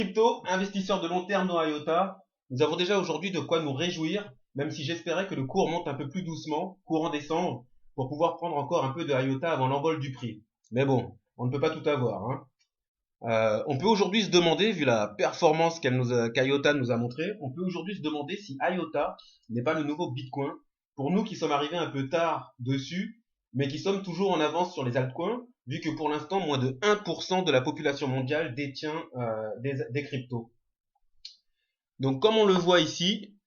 Crypto, investisseurs de long terme dans IOTA, nous avons déjà aujourd'hui de quoi nous réjouir, même si j'espérais que le cours monte un peu plus doucement, courant décembre, pour pouvoir prendre encore un peu de IOTA avant l'envol du prix. Mais bon, on ne peut pas tout avoir, hein. On peut aujourd'hui se demander, vu la performance qu'IOTA nous a montré, on peut aujourd'hui se demander si IOTA n'est pas le nouveau Bitcoin. Pour nous qui sommes arrivés un peu tard dessus, mais qui sommes toujours en avance sur les altcoins, vu que pour l'instant, moins de 1% de la population mondiale détient des cryptos. Donc, comme on le voit ici,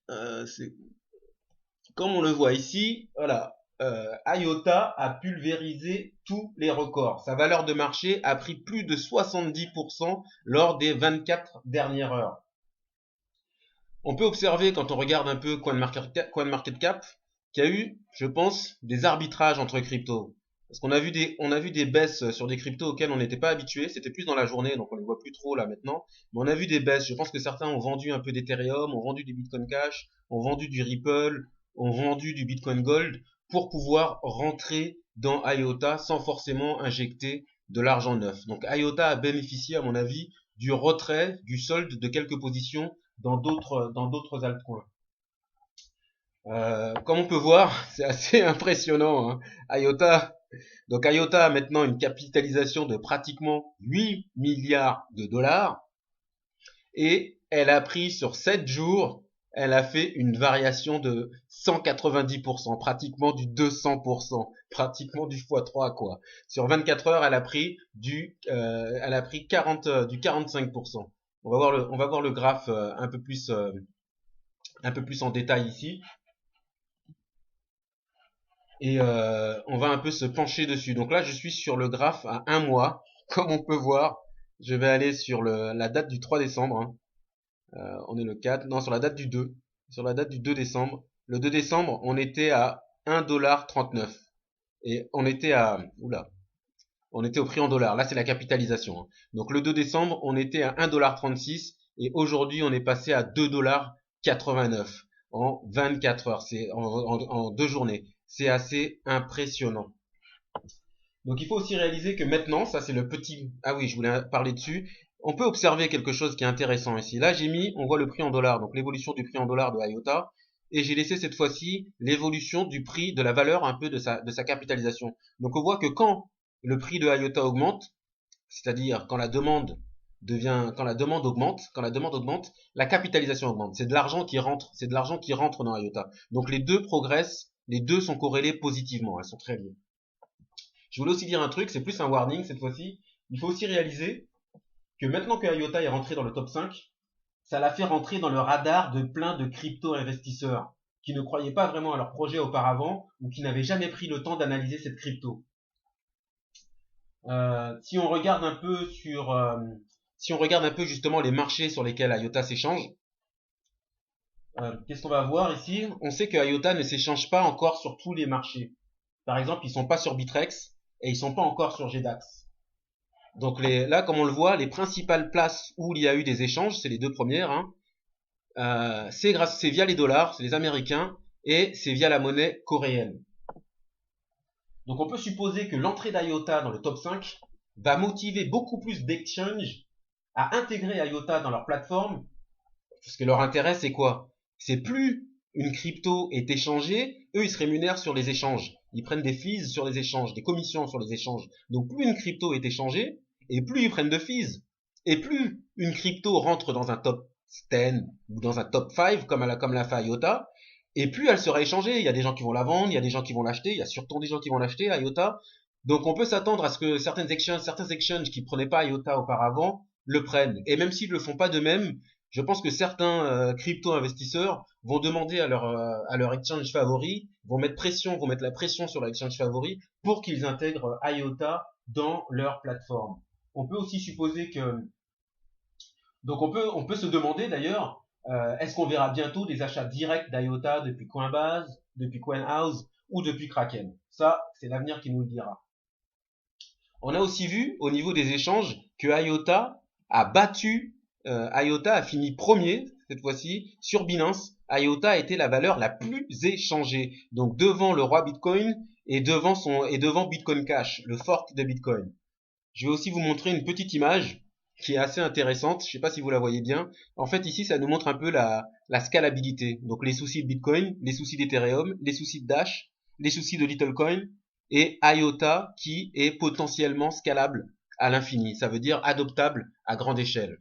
voilà, IOTA a pulvérisé tous les records. Sa valeur de marché a pris plus de 70% lors des 24 dernières heures. On peut observer quand on regarde un peu CoinMarketCap qu'il y a eu, je pense, des arbitrages entre cryptos. Parce qu'on on a vu des baisses sur des cryptos auxquelles on n'était pas habitué. C'était plus dans la journée, donc on les voit plus trop là maintenant. Mais on a vu des baisses. Je pense que certains ont vendu un peu d'Ethereum, ont vendu du Bitcoin Cash, ont vendu du Ripple, ont vendu du Bitcoin Gold pour pouvoir rentrer dans IOTA sans forcément injecter de l'argent neuf. Donc IOTA a bénéficié, à mon avis, du retrait, du solde de quelques positions dans d'autres altcoins. Comme on peut voir, c'est assez impressionnant, hein. IOTA a maintenant une capitalisation de pratiquement 8 milliards de dollars et elle a pris sur 7 jours, elle a fait une variation de 190%, pratiquement du 200%, pratiquement du x3 quoi. Sur 24 heures, elle a pris 45%. On va voir le graphe un peu plus en détail ici. Et on va un peu se pencher dessus. Donc là, je suis sur le graphe à un mois. Comme on peut voir, je vais aller sur la date du 3 décembre. Hein. On est le 4. Non, sur la date du 2. Sur la date du 2 décembre. Le 2 décembre, on était à 1,39 $. Et on était on était au prix en dollars. Là, c'est la capitalisation. Hein. Donc le 2 décembre, on était à 1,36 $. Et aujourd'hui, on est passé à 2,89 $ en 24 heures. C'est en 2 journées. C'est assez impressionnant. Donc il faut aussi réaliser que maintenant, ça c'est le petit... Ah oui, je voulais parler dessus. On peut observer quelque chose qui est intéressant ici. Là, on voit le prix en dollars, donc l'évolution du prix en dollars de IOTA. Et j'ai laissé cette fois-ci l'évolution du prix, de la valeur un peu de sa capitalisation. Donc on voit que quand le prix de IOTA augmente, c'est-à-dire quand la demande augmente, la capitalisation augmente. C'est de l'argent qui rentre dans IOTA. Donc les deux progressent, les deux sont corrélés positivement, elles sont très liées. Je voulais aussi dire un truc, c'est plus un warning cette fois-ci. Il faut aussi réaliser que maintenant que IOTA est rentré dans le top 5, ça l'a fait rentrer dans le radar de plein de crypto-investisseurs qui ne croyaient pas vraiment à leur projet auparavant ou qui n'avaient jamais pris le temps d'analyser cette crypto. Si on regarde un peu justement les marchés sur lesquels IOTA s'échange, qu'est-ce qu'on va voir ici? On sait que IOTA ne s'échange pas encore sur tous les marchés. Par exemple, ils sont pas sur Bitrex et ils sont pas encore sur GDAX. Donc là, comme on le voit, les principales places où il y a eu des échanges, c'est les deux premières. Hein, c'est via les dollars, c'est les Américains, et c'est via la monnaie coréenne. Donc on peut supposer que l'entrée d'IOTA dans le top 5 va motiver beaucoup plus d'exchanges à intégrer IOTA dans leur plateforme, parce que leur intérêt c'est quoi? C'est plus une crypto est échangée, eux ils se rémunèrent sur les échanges. Ils prennent des fees sur les échanges, des commissions sur les échanges. Donc plus une crypto est échangée, et plus ils prennent de fees. Et plus une crypto rentre dans un top 10 ou dans un top 5 comme l'a fait IOTA, et plus elle sera échangée. Il y a des gens qui vont la vendre, il y a des gens qui vont l'acheter, il y a surtout des gens qui vont l'acheter IOTA. Donc on peut s'attendre à ce que certains exchanges qui prenaient pas IOTA auparavant le prennent. Et même s'ils le font pas d'eux-mêmes, je pense que certains crypto-investisseurs vont demander à leur exchange favori, vont mettre la pression sur leur exchange favori pour qu'ils intègrent IOTA dans leur plateforme. On peut aussi supposer que... Donc on peut se demander d'ailleurs, est-ce qu'on verra bientôt des achats directs d'IOTA depuis Coinbase, depuis CoinHouse ou depuis Kraken? Ça, c'est l'avenir qui nous le dira. On a aussi vu au niveau des échanges que IOTA a fini premier cette fois-ci sur Binance. IOTA a été la valeur la plus échangée, donc devant le roi Bitcoin et devant Bitcoin Cash, le fork de Bitcoin. Je vais aussi vous montrer une petite image qui est assez intéressante. Je sais pas si vous la voyez bien. En fait, ici, ça nous montre un peu la scalabilité. Donc, les soucis de Bitcoin, les soucis d'Ethereum, les soucis de Dash, les soucis de Littlecoin et IOTA qui est potentiellement scalable à l'infini. Ça veut dire adoptable à grande échelle.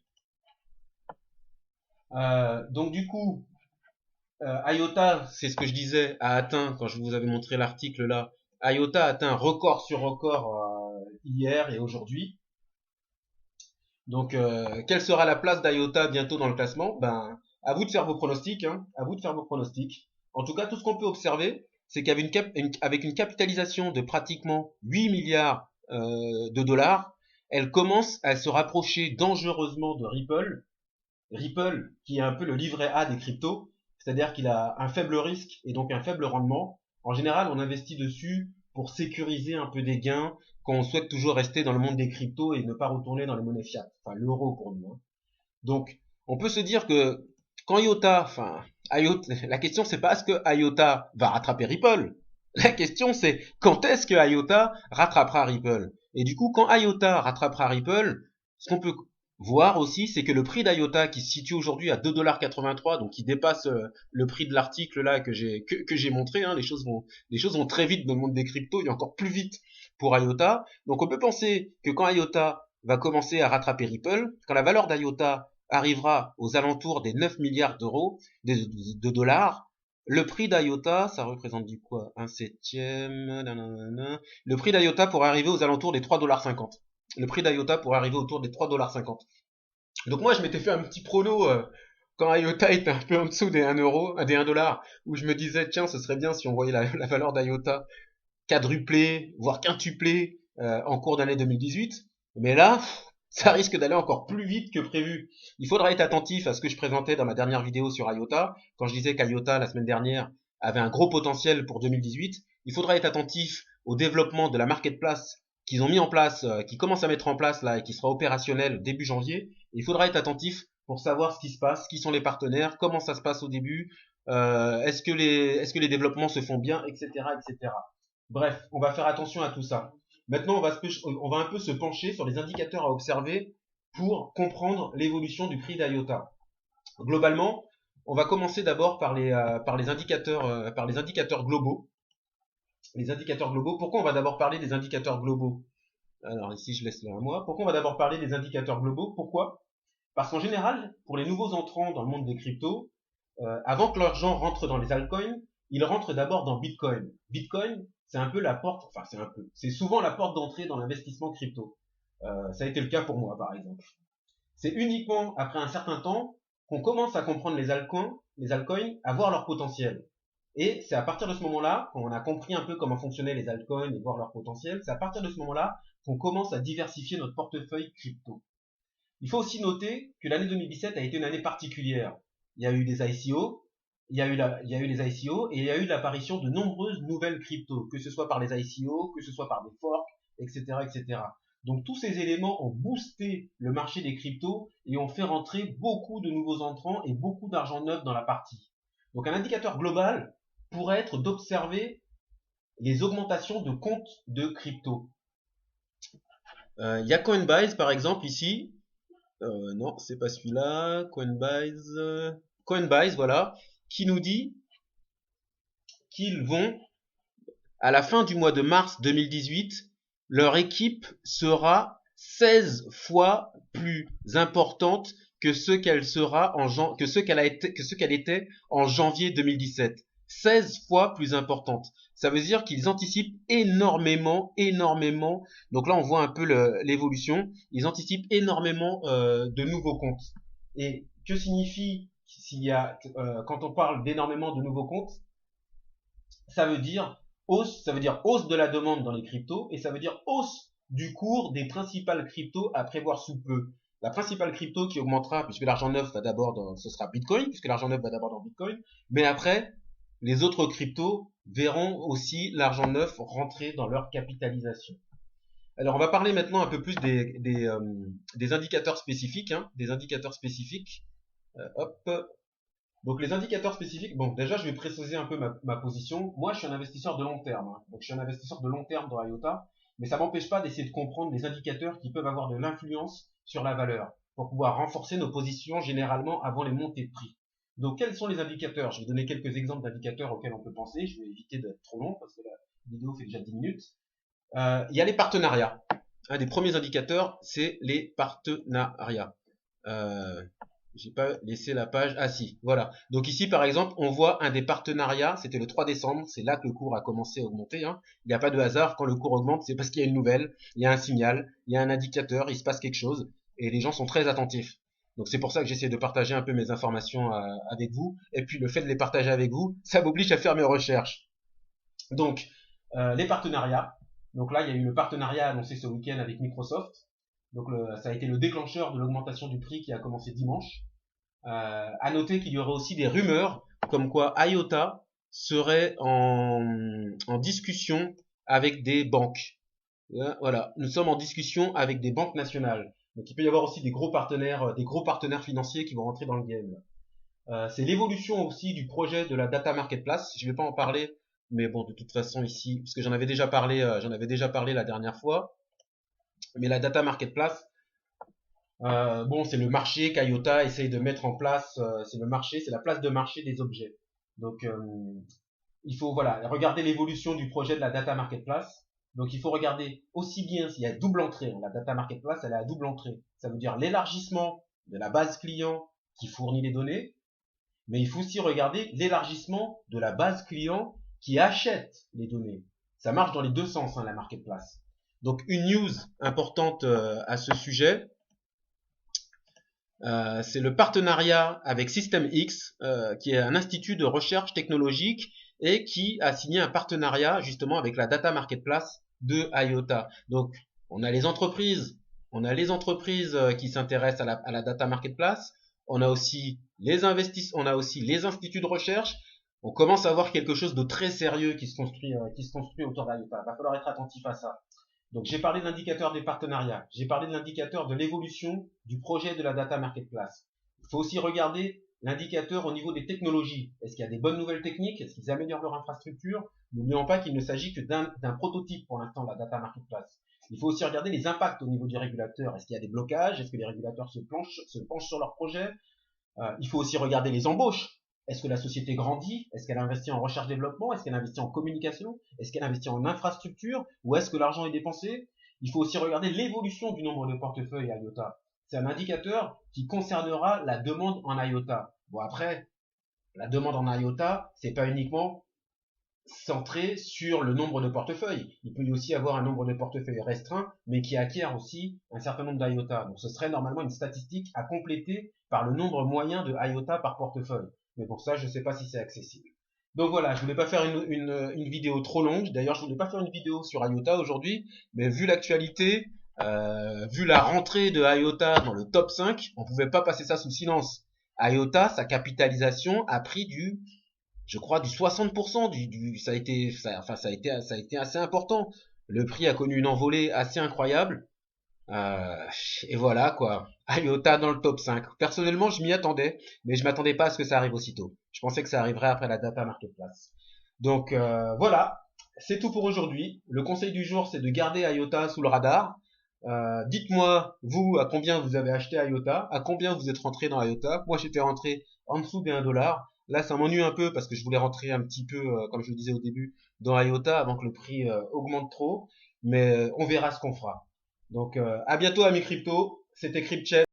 Donc, du coup, IOTA, c'est ce que je disais, a atteint, quand je vous avais montré l'article là, IOTA a atteint record sur record hier et aujourd'hui. Donc, quelle sera la place d'IOTA bientôt dans le classement? Ben, à vous de faire vos pronostics, hein, à vous de faire vos pronostics. En tout cas, tout ce qu'on peut observer, c'est qu'avec avec une capitalisation de pratiquement 8 milliards de dollars, elle commence à se rapprocher dangereusement de Ripple. Ripple, qui est un peu le livret A des cryptos, c'est-à-dire qu'il a un faible risque et donc un faible rendement. En général, on investit dessus pour sécuriser un peu des gains quand on souhaite toujours rester dans le monde des cryptos et ne pas retourner dans les monnaies fiat, enfin l'euro pour nous. Hein. Donc, on peut se dire que quand IOTA, la question c'est pas est-ce que IOTA va rattraper Ripple. La question c'est quand est-ce que IOTA rattrapera Ripple. Et du coup, quand IOTA rattrapera Ripple, ce qu'on peut voir aussi, c'est que le prix d'IOTA qui se situe aujourd'hui à 2,83 $, donc qui dépasse le prix de l'article là que j'ai montré, hein, les choses vont très vite dans le monde des cryptos et encore plus vite pour IOTA. Donc on peut penser que quand IOTA va commencer à rattraper Ripple, quand la valeur d'IOTA arrivera aux alentours des 9 milliards d'euros, de dollars, le prix d'IOTA, ça représente du quoi? Un septième, nanana. Le prix d'IOTA pourrait arriver aux alentours des 3,50 $. Le prix d'IOTA pourrait arriver autour des 3,50 $. Donc moi, je m'étais fait un petit prono quand IOTA était un peu en dessous des 1 euro, des 1 dollar, où je me disais, tiens, ce serait bien si on voyait la valeur d'IOTA quadruplée, voire quintupler en cours d'année 2018. Mais là, ça risque d'aller encore plus vite que prévu. Il faudra être attentif à ce que je présentais dans ma dernière vidéo sur IOTA. Quand je disais qu'IOTA, la semaine dernière, avait un gros potentiel pour 2018, il faudra être attentif au développement de la marketplace qu'ils ont mis en place, qui commence à mettre en place là et qui sera opérationnel début janvier. Et il faudra être attentif pour savoir ce qui se passe, qui sont les partenaires, comment ça se passe au début, est-ce que les développements se font bien, etc., etc. Bref, on va faire attention à tout ça. Maintenant, on va un peu se pencher sur les indicateurs à observer pour comprendre l'évolution du prix d'IOTA. Globalement, on va commencer d'abord par les indicateurs globaux. Les indicateurs globaux. Pourquoi on va d'abord parler des indicateurs globaux? Alors ici, je laisse là à moi. Pourquoi on va d'abord parler des indicateurs globaux? Pourquoi? Parce qu'en général, pour les nouveaux entrants dans le monde des cryptos, avant que l'argent rentre dans les altcoins, il rentre d'abord dans Bitcoin. Bitcoin, c'est un peu la porte, enfin c'est souvent la porte d'entrée dans l'investissement crypto. Ça a été le cas pour moi, par exemple. C'est uniquement après un certain temps qu'on commence à comprendre les altcoins, à voir leur potentiel. Et c'est à partir de ce moment-là, quand on a compris un peu comment fonctionnaient les altcoins et voir leur potentiel, c'est à partir de ce moment-là qu'on commence à diversifier notre portefeuille crypto. Il faut aussi noter que l'année 2017 a été une année particulière. Il y a eu des ICO, il y a eu les ICO et il y a eu l'apparition de nombreuses nouvelles cryptos, que ce soit par les ICO, que ce soit par des forks, etc., etc. Donc tous ces éléments ont boosté le marché des cryptos et ont fait rentrer beaucoup de nouveaux entrants et beaucoup d'argent neuf dans la partie. Donc un indicateur global pourrait être d'observer les augmentations de comptes de crypto. Il y a Coinbase par exemple ici. Non, c'est pas celui-là. Coinbase, voilà, qui nous dit qu'ils vont, à la fin du mois de mars 2018, leur équipe sera 16 fois plus importante que ce qu'elle était en janvier 2017. 16 fois plus importante. Ça veut dire qu'ils anticipent énormément. Donc là, on voit un peu l'évolution. Ils anticipent énormément de nouveaux comptes. Et que signifie quand on parle d'énormément de nouveaux comptes? Ça veut dire hausse de la demande dans les cryptos et ça veut dire hausse du cours des principales cryptos à prévoir sous peu. La principale crypto qui augmentera, puisque l'argent neuf va d'abord ce sera Bitcoin, puisque l'argent neuf va d'abord dans Bitcoin, mais après, les autres cryptos verront aussi l'argent neuf rentrer dans leur capitalisation. Alors, on va parler maintenant un peu plus des indicateurs spécifiques, hein, des indicateurs spécifiques. Hop. Donc les indicateurs spécifiques, bon déjà je vais préciser un peu ma position. Moi je suis un investisseur de long terme, hein. Donc je suis un investisseur de long terme dans IOTA mais ça m'empêche pas d'essayer de comprendre les indicateurs qui peuvent avoir de l'influence sur la valeur pour pouvoir renforcer nos positions généralement avant les montées de prix. Donc, quels sont les indicateurs? Je vais donner quelques exemples d'indicateurs auxquels on peut penser. Je vais éviter d'être trop long parce que la vidéo fait déjà 10 minutes. Il y a les partenariats. Un des premiers indicateurs, c'est les partenariats. J'ai pas laissé la page. Ah si, voilà. Donc ici, par exemple, on voit un des partenariats. C'était le 3 décembre. C'est là que le cours a commencé à augmenter. Hein. Il n'y a pas de hasard. Quand le cours augmente, c'est parce qu'il y a une nouvelle, il y a un signal, il y a un indicateur, il se passe quelque chose. Et les gens sont très attentifs. Donc c'est pour ça que j'essaie de partager un peu mes informations avec vous. Et puis le fait de les partager avec vous, ça m'oblige à faire mes recherches. Donc, les partenariats. Donc là, il y a eu le partenariat annoncé ce week-end avec Microsoft. Donc ça a été le déclencheur de l'augmentation du prix qui a commencé dimanche. À noter qu'il y aurait aussi des rumeurs comme quoi IOTA serait en discussion avec des banques. Voilà, nous sommes en discussion avec des banques nationales. Donc il peut y avoir aussi des gros partenaires financiers qui vont rentrer dans le game. C'est l'évolution aussi du projet de la data marketplace. Je ne vais pas en parler, mais bon, de toute façon ici, parce que j'en avais déjà parlé la dernière fois. Mais la data marketplace, bon, c'est le marché qu'IOTA essaye de mettre en place. C'est le marché, c'est la place de marché des objets. Donc, il faut voilà regarder l'évolution du projet de la data marketplace. Donc, il faut regarder aussi bien s'il y a double entrée. La data marketplace, elle est à double entrée. Ça veut dire l'élargissement de la base client qui fournit les données, mais il faut aussi regarder l'élargissement de la base client qui achète les données. Ça marche dans les deux sens, hein, la marketplace. Donc, une news importante à ce sujet, c'est le partenariat avec SystemX, qui est un institut de recherche technologique et qui a signé un partenariat justement avec la data marketplace de IOTA. Donc, on a les entreprises qui s'intéressent à la data marketplace. On a aussi les instituts de recherche. On commence à voir quelque chose de très sérieux qui se construit autour d'IOTA. Il va falloir être attentif à ça. Donc j'ai parlé de l'indicateur des partenariats, j'ai parlé de l'indicateur de l'évolution du projet de la data marketplace. Il faut aussi regarder l'indicateur au niveau des technologies. Est-ce qu'il y a des bonnes nouvelles techniques? Est-ce qu'ils améliorent leur infrastructure? N'oublions pas qu'il ne s'agit que d'un prototype pour l'instant, la data marketplace. Il faut aussi regarder les impacts au niveau du régulateur. Est-ce qu'il y a des blocages? Est-ce que les régulateurs se penchent sur leur projet? Il faut aussi regarder les embauches. Est-ce que la société grandit? Est-ce qu'elle investit en recherche-développement? Est-ce qu'elle investit en communication? Est-ce qu'elle investit en infrastructure? Où est-ce que l'argent est dépensé? Il faut aussi regarder l'évolution du nombre de portefeuilles IOTA. C'est un indicateur qui concernera la demande en IOTA. Bon après, la demande en IOTA, c'est pas uniquement centré sur le nombre de portefeuilles. Il peut y aussi avoir un nombre de portefeuilles restreint, mais qui acquiert aussi un certain nombre d'IOTA. Donc ce serait normalement une statistique à compléter par le nombre moyen de IOTA par portefeuille. Mais pour ça, je ne sais pas si c'est accessible. Donc voilà, je voulais pas faire une vidéo trop longue. D'ailleurs, je voulais pas faire une vidéo sur IOTA aujourd'hui, mais vu l'actualité, vu la rentrée de IOTA dans le top 5, on pouvait pas passer ça sous silence. IOTA, sa capitalisation a pris je crois du 60%, ça a été assez important. Le prix a connu une envolée assez incroyable. Et voilà quoi. IOTA dans le top 5. Personnellement, je m'y attendais, mais je m'attendais pas à ce que ça arrive aussitôt. Je pensais que ça arriverait après la data marketplace. Donc voilà, c'est tout pour aujourd'hui. Le conseil du jour, c'est de garder IOTA sous le radar. Dites-moi, vous, à combien vous avez acheté IOTA, à combien vous êtes rentré dans IOTA. Moi, j'étais rentré en dessous des 1$. Là, ça m'ennuie un peu parce que je voulais rentrer un petit peu, comme je le disais au début, dans IOTA avant que le prix augmente trop. Mais on verra ce qu'on fera. Donc, à bientôt, amis crypto. C'était CryptChat.